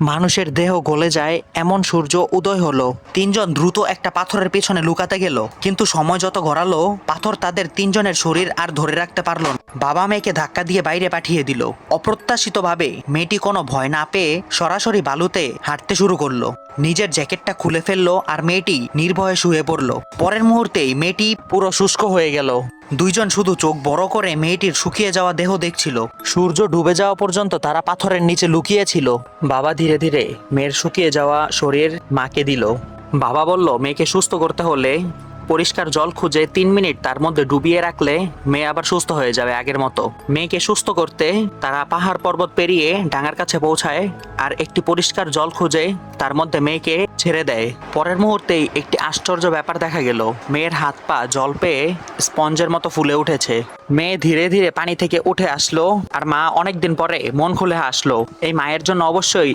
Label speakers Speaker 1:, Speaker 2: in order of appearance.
Speaker 1: মানুষের দেহ গলে যায় এমন সূর্য উদয় হলো। তিনজন দ্রুত একটা পাথরের পেছনে লুকাতে গেল, কিন্তু সময় যত গড়ালো পাথর তাদের তিনজনের শরীর আর ধরে রাখতে পারল না। বাবা মেয়েকে ধাক্কা দিয়ে বাইরে পাঠিয়ে দিল। অপ্রত্যাশিতভাবে মেয়েটি কোনো ভয় না পেয়ে সরাসরি বালুতে হাঁটতে শুরু করলো। নিজের জ্যাকেটটা খুলে ফেললো আর মেয়েটি নির্ভয়ে শুয়ে পড়লো। পরের মুহূর্তেই মেয়েটি পুরো শুষ্ক হয়ে গেল। দুইজন শুধু চোখ বড় করে মেয়েটির শুকিয়ে যাওয়া দেহ দেখছিল। সূর্য ডুবে যাওয়া পর্যন্ত তারা পাথরের নিচে লুকিয়েছিল। বাবা ধীরে ধীরে মেয়ের শুকিয়ে যাওয়া শরীর মাকে দিল। বাবা বলল, মেয়েকে সুস্থ করতে হলে পরিষ্কার জল খুঁজে 3 মিনিট তার মধ্যে ডুবিয়ে রাখলে মেয়ে আবার সুস্থ হয়ে যাবে আগের মতো। মেয়েকে সুস্থ করতে তারা পাহাড় পর্বত পেরিয়ে ডাঙার কাছে পৌঁছায় আর একটি পরিষ্কার জল খুঁজে তার মধ্যে মেয়েকে ছেড়ে দেয়। পরের মুহূর্তেই একটি আশ্চর্য ব্যাপার দেখা গেল। মেয়ের হাত পা জল পেয়ে স্পঞ্জের মতো ফুলে উঠেছে। মেয়ে ধীরে ধীরে পানি থেকে উঠে আসলো আর মা অনেকদিন পরে মন খুলে হাসলো। এই মায়ের জন্য অবশ্যই